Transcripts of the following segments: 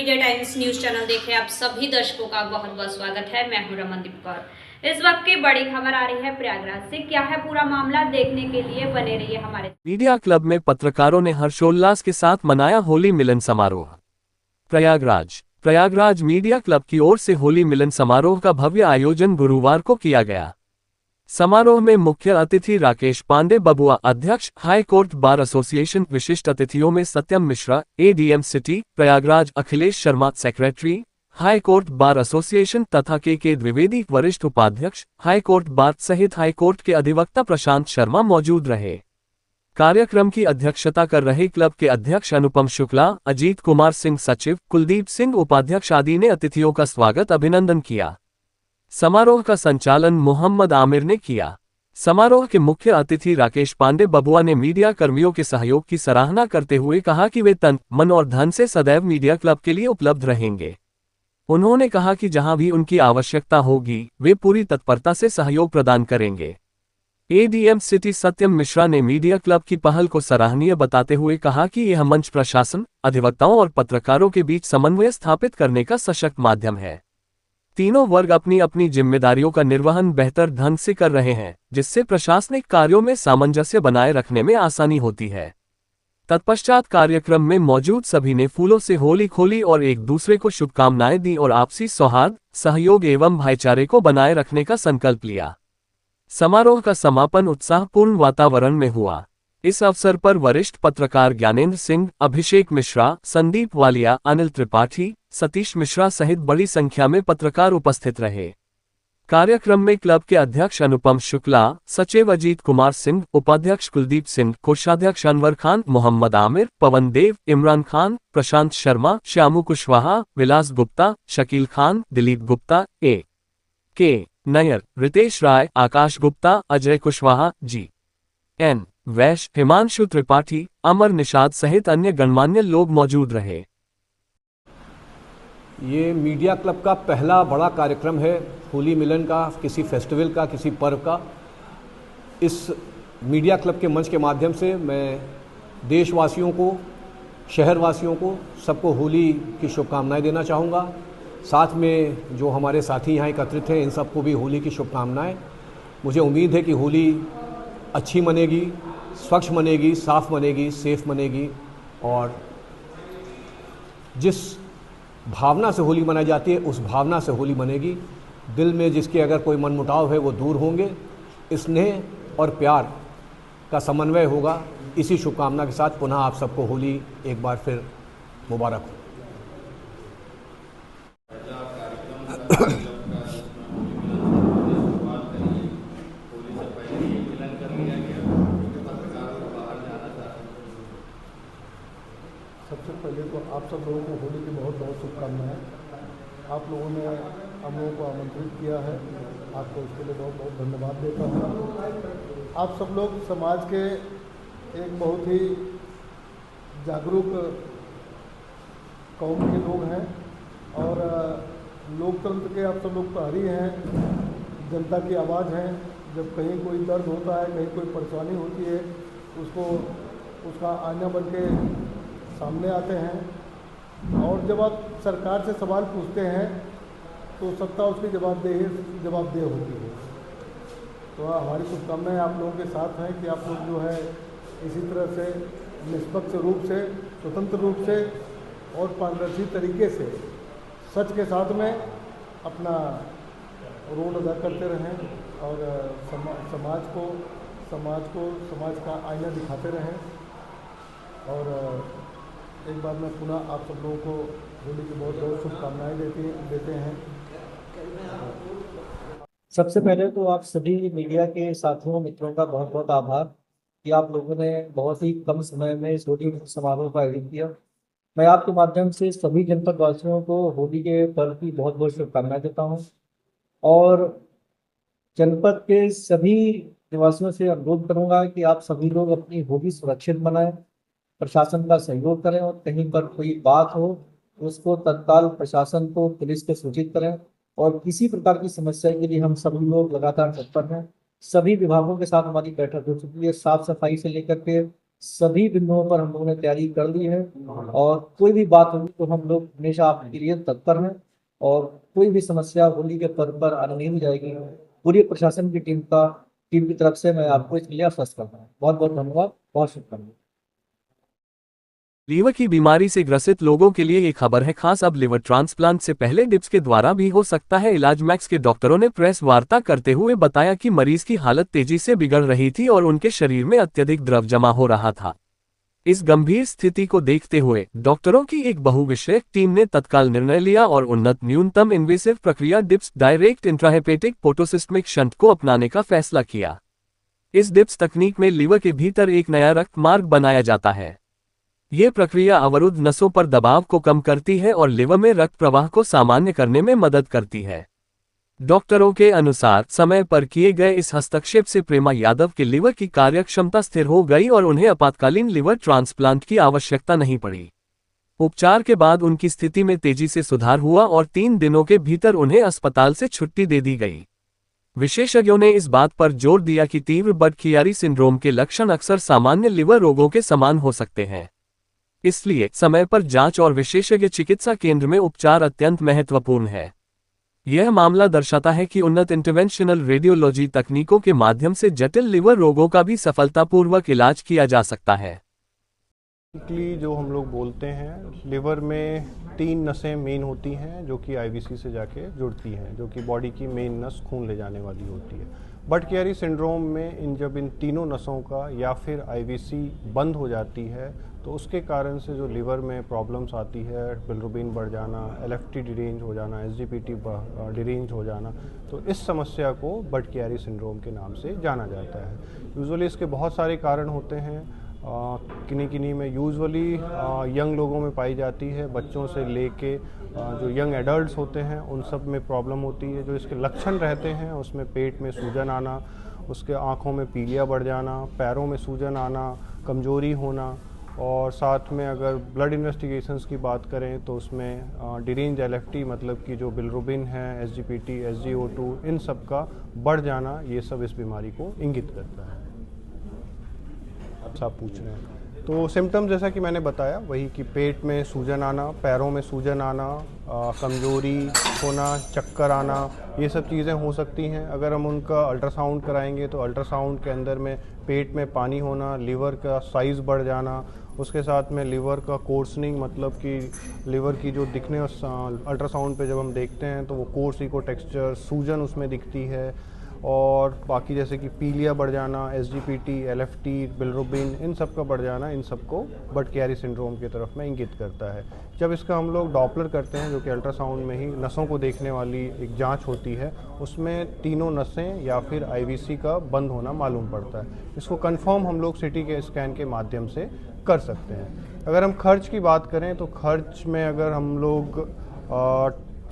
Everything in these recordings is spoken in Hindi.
मीडिया टाइम्स न्यूज चैनल देख रहे आप सभी दर्शकों का बहुत बहुत स्वागत है। मैं हूं रमनदीप कौर। इस वक्त की बड़ी खबर आ रही है प्रयागराज से। क्या है पूरा मामला, देखने के लिए बने रहिए हमारे मीडिया क्लब में पत्रकारों ने हर्षोल्लास के साथ मनाया होली मिलन समारोह। प्रयागराज मीडिया क्लब की ओर से होली मिलन समारोह का भव्य आयोजन गुरुवार को किया गया। समारोह में मुख्य अतिथि राकेश पांडे बबुआ अध्यक्ष हाई कोर्ट बार एसोसिएशन, विशिष्ट अतिथियों में Satyam Mishra ADM city Prayagraj, Akhilesh Sharma secretary high court bar association तथा के द्विवेदी वरिष्ठ उपाध्यक्ष हाई कोर्ट बार सहित हाई कोर्ट के अधिवक्ता प्रशांत शर्मा मौजूद रहे। कार्यक्रम की अध्यक्षता कर रहे क्लब के अध्यक्ष अनुपम शुक्ला, अजीत कुमार सिंह सचिव, कुलदीप सिंह उपाध्यक्ष आदि ने अतिथियों का स्वागत अभिनंदन किया। समारोह का संचालन मोहम्मद आमिर ने किया। समारोह के मुख्य अतिथि राकेश पांडे बबुआ ने मीडिया कर्मियों के सहयोग की सराहना करते हुए कहा कि वे तन, मन और धन से सदैव मीडिया क्लब के लिए उपलब्ध रहेंगे। उन्होंने कहा कि जहां भी उनकी आवश्यकता होगी वे पूरी तत्परता से सहयोग प्रदान करेंगे। एडीएम सिटी सत्यम मिश्रा ने मीडिया क्लब की पहल को सराहनीय बताते हुए कहा कि यह मंच प्रशासन, अधिवक्ताओं और पत्रकारों के बीच समन्वय स्थापित करने का सशक्त माध्यम है। तीनों वर्ग अपनी अपनी जिम्मेदारियों का निर्वहन बेहतर ढंग से कर रहे हैं, जिससे प्रशासनिक कार्यों में सामंजस्य बनाए रखने में आसानी होती है। तत्पश्चात कार्यक्रम में मौजूद सभी ने फूलों से होली खोली और एक दूसरे को शुभकामनाएं दी और आपसी सौहार्द, सहयोग एवं भाईचारे को बनाए रखने का संकल्प लिया। समारोह का समापन उत्साहपूर्ण वातावरण में हुआ। इस अवसर पर वरिष्ठ पत्रकार ज्ञानेंद्र सिंह, अभिषेक मिश्रा, संदीप वालिया, अनिल त्रिपाठी, सतीश मिश्रा सहित बड़ी संख्या में पत्रकार उपस्थित रहे। कार्यक्रम में क्लब के अध्यक्ष अनुपम शुक्ला, सचिव अजीत कुमार सिंह, उपाध्यक्ष कुलदीप सिंह, कोषाध्यक्ष अनवर खान, मोहम्मद आमिर, पवन देव, इमरान खान, प्रशांत शर्मा, श्यामू कुशवाहा, विलास गुप्ता, शकील खान, दिलीप गुप्ता, के नयर, रितेश राय, आकाश गुप्ता, अजय कुशवाहा, जी.एन. वैश्य, हिमांशु त्रिपाठी, अमर निषाद सहित अन्य गणमान्य लोग मौजूद रहे। ये मीडिया क्लब का पहला बड़ा कार्यक्रम है, होली मिलन का, किसी फेस्टिवल का, किसी पर्व का। इस मीडिया क्लब के मंच के माध्यम से मैं देशवासियों को, शहरवासियों को, सबको होली की शुभकामनाएं देना चाहूँगा। साथ में जो हमारे साथी यहाँ एकत्रित हैं, इन सबको भी होली की शुभकामनाएं। मुझे उम्मीद है कि होली अच्छी मनेगी, स्वच्छ मनेगी, साफ मनेगी, सेफ मनेगी और जिस भावना से होली मनाई जाती है उस भावना से होली मनेगी। दिल में जिसके अगर कोई मनमुटाव है वो दूर होंगे, स्नेह और प्यार का समन्वय होगा। इसी शुभकामना के साथ पुनः आप सबको होली एक बार फिर मुबारक हो। सबसे पहले तो आप सब लोगों को होली की बहुत बहुत शुभकामनाएं। आप लोगों ने हम लोगों को आमंत्रित किया है, आपको उसके लिए बहुत बहुत धन्यवाद देता हूँ। आप सब लोग समाज के एक बहुत ही जागरूक कौम के लोग हैं और लोकतंत्र के आप सब लोग प्रहरी हैं, जनता की आवाज़ हैं। जब कहीं कोई दर्द होता है, कहीं कोई परेशानी होती है, उसका आईना बन के सामने आते हैं और जब आप सरकार से सवाल पूछते हैं तो सत्ता उसकी जवाबदेह होती है। तो हमारी शुभकामनाएं आप लोगों के साथ हैं कि आप लोग जो है इसी तरह से निष्पक्ष रूप से, स्वतंत्र रूप से और पारदर्शी तरीके से सच के साथ में अपना रोल अदा करते रहें और समाज का आईना दिखाते रहें। और एक बार मैं पुनः आप सब लोगों को होली की बहुत बहुत शुभकामनाएं देते हैं। सबसे पहले तो आप सभी मीडिया के साथियों, मित्रों का बहुत बहुत आभार कि आप लोगों ने बहुत ही कम समय में इस होली समारोह का आयोजन किया। मैं आपके माध्यम से सभी जनपद वासियों को होली के पर्व की बहुत बहुत शुभकामनाएं देता हूं और जनपद के सभी निवासियों से अनुरोध करूंगा कि आप सभी लोग अपनी होली सुरक्षित मनाएं, प्रशासन का सहयोग करें और कहीं पर कोई बात हो तो उसको तत्काल प्रशासन को, पुलिस को सूचित करें। और किसी प्रकार की समस्या के लिए हम सभी लोग लगातार तत्पर हैं। सभी विभागों के साथ हमारी बैठक हो चुकी है, साफ सफाई से लेकर के सभी बिंदुओं पर हम लोगों ने तैयारी कर ली है और कोई भी बात होगी तो हम लोग हमेशा आपके लिए तत्पर हैं और कोई भी समस्या होली के पर्व पर आने नहीं जाएगी। पूरी प्रशासन की टीम की तरफ से मैं आपको इसके लिए आश्वस्त करता हूँ। बहुत बहुत धन्यवाद, बहुत शुभकामनाएं। लीवर की बीमारी से ग्रसित लोगों के लिए ये खबर है खास। अब लिवर ट्रांसप्लांट से पहले डिप्स के द्वारा भी हो सकता है इलाज। मैक्स के डॉक्टरों ने प्रेस वार्ता करते हुए बताया कि मरीज की हालत तेजी से बिगड़ रही थी और उनके शरीर में अत्यधिक द्रव जमा हो रहा था। इस गंभीर स्थिति को देखते हुए डॉक्टरों की एक बहुविषयक टीम ने तत्काल निर्णय लिया और उन्नत न्यूनतम इन्वेसिव प्रक्रिया डिप्स डायरेक्ट इंट्राहेपेटिक पोटोसिस्टमिक शंट को अपनाने का फैसला किया। इस डिप्स तकनीक में लीवर के भीतर एक नया रक्त मार्ग बनाया जाता है। ये प्रक्रिया अवरुद्ध नसों पर दबाव को कम करती है और लिवर में रक्त प्रवाह को सामान्य करने में मदद करती है। डॉक्टरों के अनुसार समय पर किए गए इस हस्तक्षेप से प्रेमा यादव के लिवर की कार्यक्षमता स्थिर हो गई और उन्हें आपातकालीन लिवर ट्रांसप्लांट की आवश्यकता नहीं पड़ी। उपचार के बाद उनकी स्थिति में तेजी से सुधार हुआ और 3 दिनों के भीतर उन्हें अस्पताल से छुट्टी दे दी गई। विशेषज्ञों ने इस बात पर जोर दिया कि तीव्र बर्ड-खियारी सिंड्रोम के लक्षण अक्सर सामान्य लिवर रोगों के समान हो सकते हैं। इसलिए समय पर जांच और विशेषज्ञ चिकित्सा केंद्र में उपचार अत्यंत महत्वपूर्ण है। यह मामला दर्शाता है कि उन्नत इंटरवेंशनल रेडियोलॉजी तकनीकों के माध्यम से जटिल लिवर रोगों का भी सफलतापूर्वक इलाज किया जा सकता है। जो हम लोग बोलते हैं, लिवर में 3 नसें मेन होती हैं जो कि आईवीसी से जाके जुड़ती हैं, जो कि बॉडी की मेन नस खून ले जाने वाली होती है। बर्ड-खियारी सिंड्रोम में जब इन तीनों नसों का या फिर आईवीसी बंद हो जाती है तो उसके कारण से जो लिवर में प्रॉब्लम्स आती है, बिलिरुबिन बढ़ जाना, एलएफटी डिरेंज हो जाना, एसजीपीटी डिरेंज हो जाना, तो इस समस्या को बर्ड-खियारी सिंड्रोम के नाम से जाना जाता है। यूजुअली इसके बहुत सारे कारण होते हैं। किन्हीं में यूजुअली यंग लोगों में पाई जाती है, बच्चों से लेके जो यंग एडल्ट्स होते हैं उन सब में प्रॉब्लम होती है। जो इसके लक्षण रहते हैं उसमें पेट में सूजन आना, उसके आँखों में पीलिया बढ़ जाना, पैरों में सूजन आना, कमजोरी होना, और साथ में अगर ब्लड इन्वेस्टिगेशंस की बात करें तो उसमें डिरेंज एलएफटी मतलब कि जो बिलिरुबिन है, एसजीपीटी, एसजीओ2 इन सब का बढ़ जाना, ये सब इस बीमारी को इंगित करता है। आप पूछ रहे हैं तो सिम्टम्स जैसा कि मैंने बताया वही कि पेट में सूजन आना, पैरों में सूजन आना, कमजोरी होना, चक्कर आना, ये सब चीज़ें हो सकती हैं। अगर हम उनका अल्ट्रासाउंड कराएंगे तो अल्ट्रासाउंड के अंदर में पेट में पानी होना, लिवर का साइज़ बढ़ जाना, उसके साथ में लिवर का कोर्सनिंग मतलब कि लिवर की जो दिखने अल्ट्रासाउंड पे जब हम देखते हैं तो वो कोर्स इको टेक्सचर, सूजन उसमें दिखती है, और बाकी जैसे कि पीलिया बढ़ जाना, एसजीपीटी, एलएफटी, बिलिरुबिन इन सब का बढ़ जाना, इन सबको बर्ड-खियारी सिंड्रोम की तरफ में इंगित करता है। जब इसका हम लोग डॉपलर करते हैं जो कि अल्ट्रासाउंड में ही नसों को देखने वाली एक जांच होती है, उसमें तीनों नसें या फिर आईवीसी का बंद होना मालूम पड़ता है। इसको कंफर्म हम लोग सीटी के स्कैन के माध्यम से कर सकते हैं। अगर हम खर्च की बात करें तो खर्च में अगर हम लोग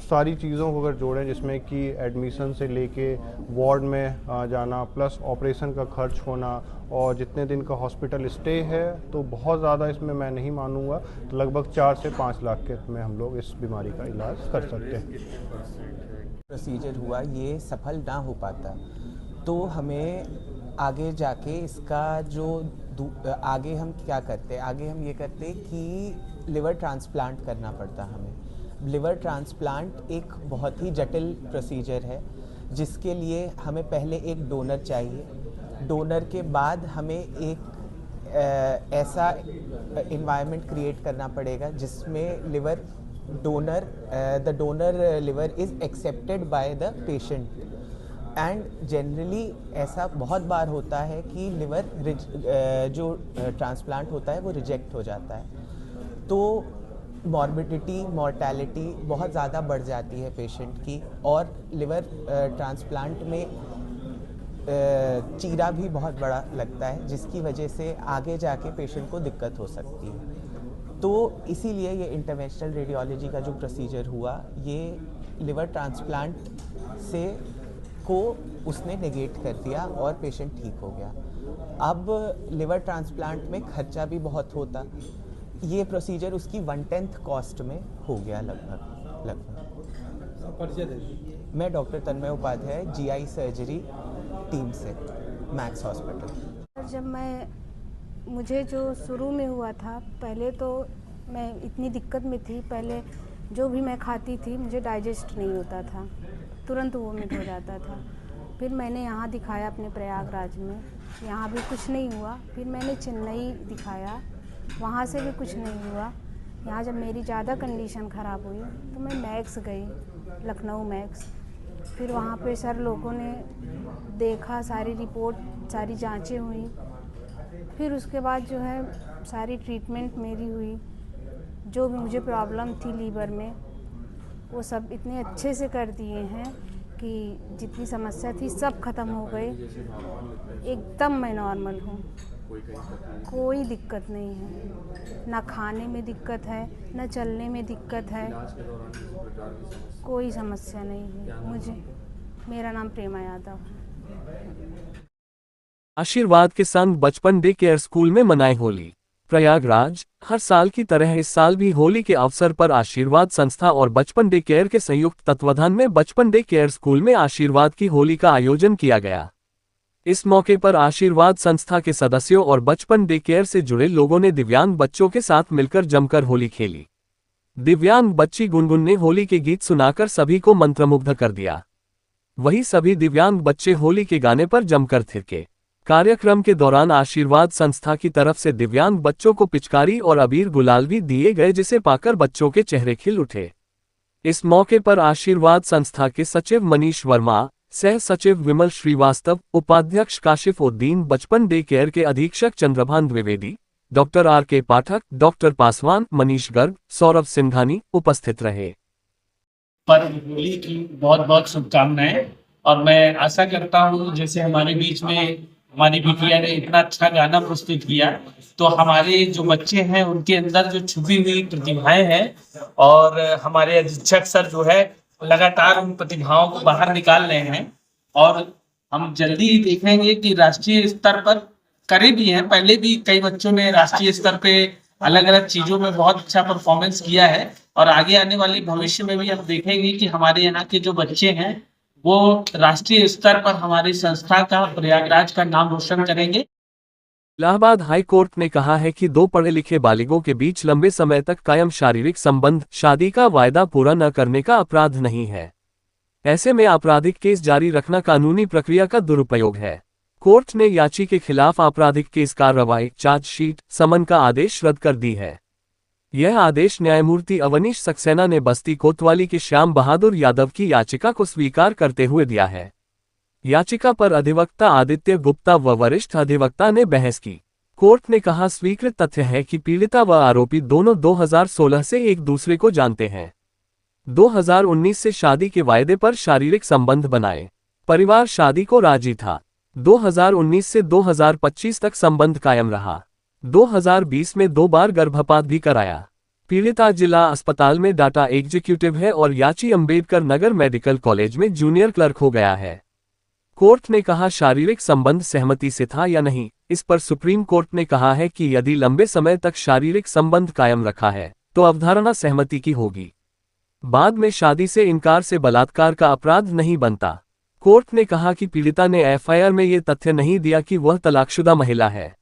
सारी चीज़ों को अगर जोड़ें जिसमें कि एडमिशन से लेके वार्ड में जाना प्लस ऑपरेशन का खर्च होना और जितने दिन का हॉस्पिटल स्टे है, तो बहुत ज़्यादा इसमें मैं नहीं मानूंगा, तो लगभग 4 से 5 लाख के में हम लोग इस बीमारी का इलाज कर सकते हैं। प्रोसीजर हुआ ये सफल ना हो पाता तो हमें आगे जाके इसका जो आगे हम क्या करते, आगे हम ये करते कि लिवर ट्रांसप्लांट करना पड़ता हमें। लिवर ट्रांसप्लांट एक बहुत ही जटिल प्रोसीजर है जिसके लिए हमें पहले एक डोनर चाहिए। डोनर के बाद हमें एक ऐसा इन्वायरमेंट क्रिएट करना पड़ेगा जिसमें the donor liver is accepted by the patient. And generally ऐसा बहुत बार होता है कि लिवर जो ट्रांसप्लांट होता है वो रिजेक्ट हो जाता है, तो मॉर्बिडिटी, मॉर्टेलिटी बहुत ज़्यादा बढ़ जाती है पेशेंट की, और लिवर ट्रांसप्लांट में चीरा भी बहुत बड़ा लगता है जिसकी वजह से आगे जाके पेशेंट को दिक्कत हो सकती है। तो इसीलिए ये इंटरवेंशनल रेडियोलॉजी का जो प्रोसीजर हुआ, ये लिवर ट्रांसप्लांट से को उसने नेगेट कर दिया और पेशेंट ठीक हो गया। अब लिवर ट्रांसप्लांट में खर्चा भी बहुत होता, ये प्रोसीजर उसकी 1/10 कॉस्ट में हो गया लगभग। मैं डॉक्टर तन्मय उपाध्याय, जीआई सर्जरी टीम से, मैक्स हॉस्पिटल। जब मैं मुझे जो शुरू में हुआ था, पहले तो मैं इतनी दिक्कत में थी, पहले जो भी मैं खाती थी मुझे डाइजेस्ट नहीं होता था, तुरंत वोमिट हो जाता था। फिर मैंने यहाँ दिखाया अपने प्रयागराज में, यहाँ भी कुछ नहीं हुआ। फिर मैंने चेन्नई दिखाया, वहाँ से भी कुछ नहीं हुआ। यहाँ जब मेरी ज़्यादा कंडीशन ख़राब हुई तो मैं मैक्स गई, लखनऊ मैक्स। फिर वहाँ पे सर लोगों ने देखा, सारी रिपोर्ट, सारी जांचें हुई। फिर उसके बाद जो है सारी ट्रीटमेंट मेरी हुई। जो भी मुझे प्रॉब्लम थी लीवर में, वो सब इतने अच्छे से कर दिए हैं कि जितनी समस्या थी सब खत्म हो गए। एकदम मैं नॉर्मल हूँ, कोई दिक्कत नहीं है। ना खाने में दिक्कत है, ना चलने में दिक्कत है, कोई समस्या नहीं है मुझे। मेरा नाम प्रेमा यादव है। आशीर्वाद के संग बचपन डे केयर स्कूल में मनाई होली। प्रयागराज। हर साल की तरह इस साल भी होली के अवसर पर आशीर्वाद संस्था और बचपन डे केयर के संयुक्त तत्वाधान में बचपन डे केयर स्कूल में आशीर्वाद की होली का आयोजन किया गया। इस मौके पर आशीर्वाद संस्था के सदस्यों और बचपन डे केयर से जुड़े लोगों ने दिव्यांग बच्चों के साथ मिलकर जमकर होली खेली। दिव्यांग बच्ची गुनगुन ने होली के गीत सुनाकर सभी को मंत्रमुग्ध कर दिया। वहीं सभी दिव्यांग बच्चे होली के गाने पर जमकर थिरके। कार्यक्रम के दौरान आशीर्वाद संस्था की तरफ से दिव्यांग बच्चों को पिचकारी और अबीर गुलाल भी दिए गए, जिसे पाकर बच्चों के चेहरे खिल उठे। इस मौके पर आशीर्वाद संस्था के सचिव मनीष वर्मा, सह सचिव विमल श्रीवास्तव, उपाध्यक्ष काशिफ उद्दीन, बचपन डे केयर के अधीक्षक चंद्रभान द्विवेदी, डॉक्टर RK पाठक, डॉक्टर पासवान, मनीष गर्ग, सौरभ सिंघानी उपस्थित रहे। पर होली की बहुत बहुत शुभकामनाएं। और मैं आशा करता हूँ जैसे हमारे बीच में हमारी बिटिया ने इतना अच्छा गाना प्रस्तुत किया, तो हमारे जो बच्चे हैं उनके अंदर जो छुपी हुई प्रतिभाएं हैं, और हमारे अधीक्षक सर जो है लगातार उन प्रतिभाओं को बाहर निकाल रहे हैं। और हम जल्दी ही देखेंगे कि राष्ट्रीय स्तर पर करे भी हैं। पहले भी कई बच्चों ने राष्ट्रीय स्तर पे अलग अलग चीजों में बहुत अच्छा परफॉर्मेंस किया है, और आगे आने वाले भविष्य में भी हम देखेंगे कि हमारे यहाँ के जो बच्चे हैं वो राष्ट्रीय स्तर पर हमारी संस्था का, प्रयागराज का नाम रोशन करेंगे। इलाहाबाद हाई कोर्ट ने कहा है कि दो पढ़े लिखे बालिगों के बीच लंबे समय तक कायम शारीरिक संबंध शादी का वायदा पूरा न करने का अपराध नहीं है। ऐसे में आपराधिक केस जारी रखना कानूनी प्रक्रिया का दुरुपयोग है। कोर्ट ने याची के खिलाफ आपराधिक केस कार्रवाई, चार्जशीट, समन का आदेश रद्द कर दी है। यह आदेश न्यायमूर्ति अवनीश सक्सेना ने बस्ती कोतवाली के श्याम बहादुर यादव की याचिका को स्वीकार करते हुए दिया है। याचिका पर अधिवक्ता आदित्य गुप्ता व वरिष्ठ अधिवक्ता ने बहस की। कोर्ट ने कहा, स्वीकृत तथ्य है कि पीड़िता व आरोपी दोनों 2016 से एक दूसरे को जानते हैं। 2019 से शादी के वायदे पर शारीरिक संबंध बनाए। परिवार शादी को राजी था। 2019 से 2025 तक संबंध कायम रहा। 2020 में 2 बार गर्भपात भी कराया। पीड़िता जिला अस्पताल में डाटा एग्जीक्यूटिव है और याची अंबेडकर नगर मेडिकल कॉलेज में जूनियर क्लर्क हो गया है। कोर्ट ने कहा, शारीरिक संबंध सहमति से था या नहीं, इस पर सुप्रीम कोर्ट ने कहा है कि यदि लंबे समय तक शारीरिक संबंध कायम रखा है तो अवधारणा सहमति की होगी। बाद में शादी से इनकार से बलात्कार का अपराध नहीं बनता। कोर्ट ने कहा कि पीड़िता ने FIR में ये तथ्य नहीं दिया कि वह तलाकशुदा महिला है।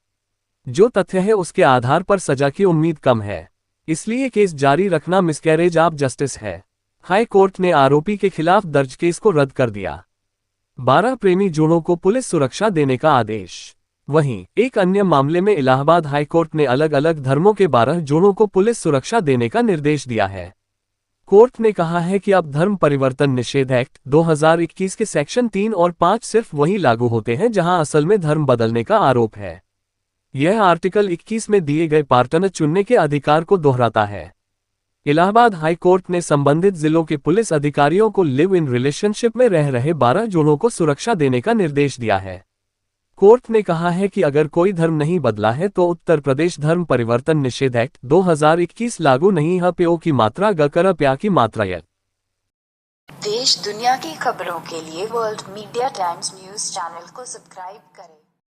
जो तथ्य है उसके आधार पर सजा की उम्मीद कम है, इसलिए केस जारी रखना मिसकैरेज ऑफ जस्टिस है। हाई कोर्ट ने आरोपी के खिलाफ दर्ज केस को रद्द कर दिया। 12 प्रेमी जोड़ों को पुलिस सुरक्षा देने का आदेश। वहीं एक अन्य मामले में इलाहाबाद हाई कोर्ट ने अलग अलग धर्मों के 12 जोड़ों को पुलिस सुरक्षा देने का निर्देश दिया है। कोर्ट ने कहा है कि अब धर्म परिवर्तन निषेध एक्ट 2021 के सेक्शन 3 और 5 सिर्फ वहीं लागू होते हैं जहां असल में धर्म बदलने का आरोप है। यह आर्टिकल 21 में दिए गए पार्टनर चुनने के अधिकार को दोहराता है। इलाहाबाद हाई कोर्ट ने संबंधित जिलों के पुलिस अधिकारियों को लिव इन रिलेशनशिप में रह रहे 12 जोड़ों को सुरक्षा देने का निर्देश दिया है। कोर्ट ने कहा है कि अगर कोई धर्म नहीं बदला है तो उत्तर प्रदेश धर्म परिवर्तन निषेध एक्ट 2021 लागू नहीं है। प्यो की मात्रा गकर प्या की मात्रा य। देश दुनिया की खबरों के लिए world media times news channel को सब्सक्राइब करें।